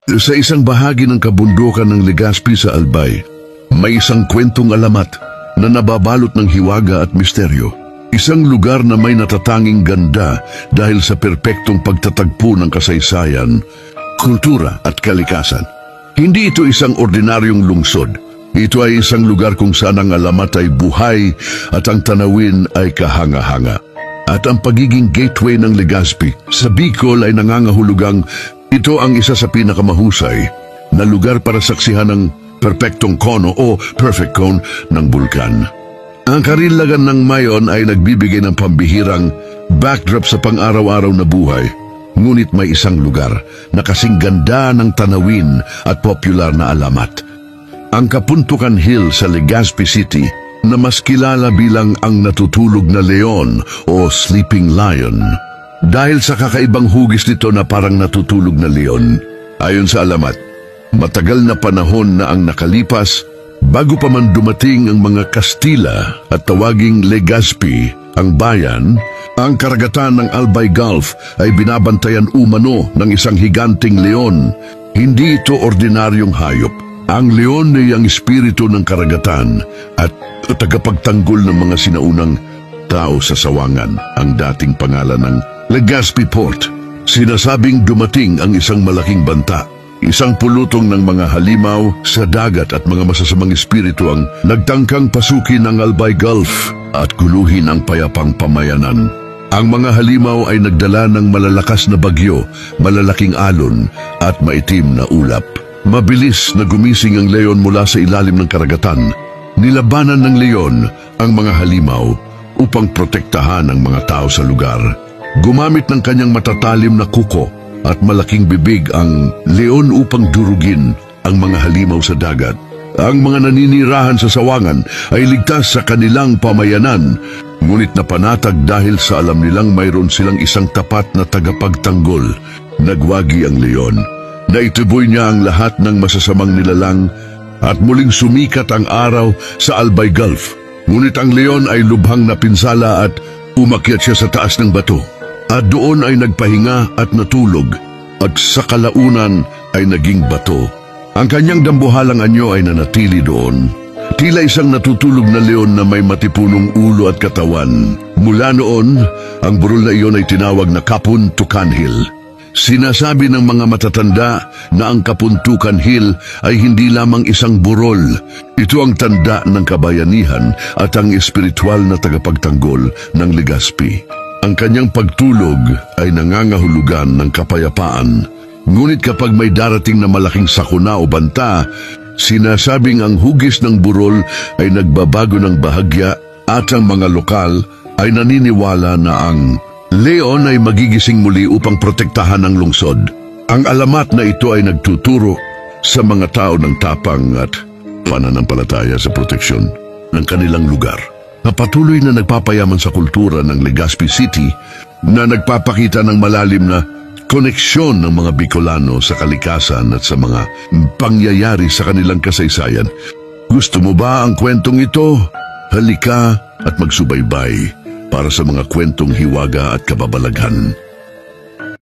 Sa isang bahagi ng kabundukan ng Legazpi sa Albay, may isang kwentong alamat na nababalot ng hiwaga at misteryo. Isang lugar na may natatanging ganda dahil sa perpektong pagtatagpo ng kasaysayan, kultura at kalikasan. Hindi ito isang ordinaryong lungsod. Ito ay isang lugar kung saan ang alamat ay buhay at ang tanawin ay kahanga-hanga. At ang pagiging gateway ng Legazpi sa Bicol ay nangangahulugang ito ang isa sa pinakamahusay na lugar para saksihan ng perpektong kono o perfect cone ng bulkan. Ang Karinlagan ng Mayon ay nagbibigay ng pambihirang backdrop sa pang-araw-araw na buhay. Ngunit may isang lugar na kasing ganda ng tanawin at popular na alamat. Ang Kapuntukan Hill sa Legazpi City na mas kilala bilang ang natutulog na leon o sleeping lion. Dahil sa kakaibang hugis nito na parang natutulog na leon. Ayon sa alamat, matagal na panahon na ang nakalipas bago pa man dumating ang mga Kastila at tawaging Legazpi, ang bayan, ang karagatan ng Albay Gulf ay binabantayan umano ng isang higanting leon. Hindi ito ordinaryong hayop. Ang leon ay ang espiritu ng karagatan at tagapagtanggol ng mga sinaunang tao sa Sawangan, ang dating pangalan ng Legazpi Port. Sinasabing dumating ang isang malaking banta, isang pulutong ng mga halimaw sa dagat at mga masasamang espiritu ang nagtangkang pasukin ang Albay Gulf at guluhin ang payapang pamayanan. Ang mga halimaw ay nagdala ng malalakas na bagyo, malalaking alon at maitim na ulap. Mabilis na gumising ang leon mula sa ilalim ng karagatan. Nilabanan ng leon ang mga halimaw upang protektahan ang mga tao sa lugar. Gumamit ng kanyang matatalim na kuko at malaking bibig ang leon upang durugin ang mga halimaw sa dagat. Ang mga naninirahan sa Sawangan ay ligtas sa kanilang pamayanan, ngunit napanatag dahil sa alam nilang mayroon silang isang tapat na tagapagtanggol. Nagwagi ang leon. Naituboy niya ang lahat ng masasamang nilalang at muling sumikat ang araw sa Albay Gulf. Ngunit ang leon ay lubhang napinsala at umakyat siya sa taas ng bato. At doon ay nagpahinga at natulog at sa kalaunan ay naging bato. Ang kanyang dambuhalang anyo ay nanatili doon. Tila isang natutulog na leon na may matipunong ulo at katawan. Mula noon, ang burol na iyon ay tinawag na Kapuntukan Hill. Sinasabi ng mga matatanda na ang Kapuntukan Hill ay hindi lamang isang burol. Ito ang tanda ng kabayanihan at ang espiritual na tagapagtanggol ng Legazpi. Ang kanyang pagtulog ay nangangahulugan ng kapayapaan. Ngunit kapag may darating na malaking sakuna o banta, sinasabing ang hugis ng burol ay nagbabago ng bahagya at ang mga lokal ay naniniwala na ang leon ay magigising muli upang protektahan ang lungsod. Ang alamat na ito ay nagtuturo sa mga tao ng tapang at pananampalataya sa proteksyon ng kanilang lugar. Patuloy na nagpapayaman sa kultura ng Legazpi City na nagpapakita ng malalim na koneksyon ng mga Bicolano sa kalikasan at sa mga pangyayari sa kanilang kasaysayan. Gusto mo ba ang kwentong ito? Halika at magsubaybay para sa mga kwentong hiwaga at kababalaghan.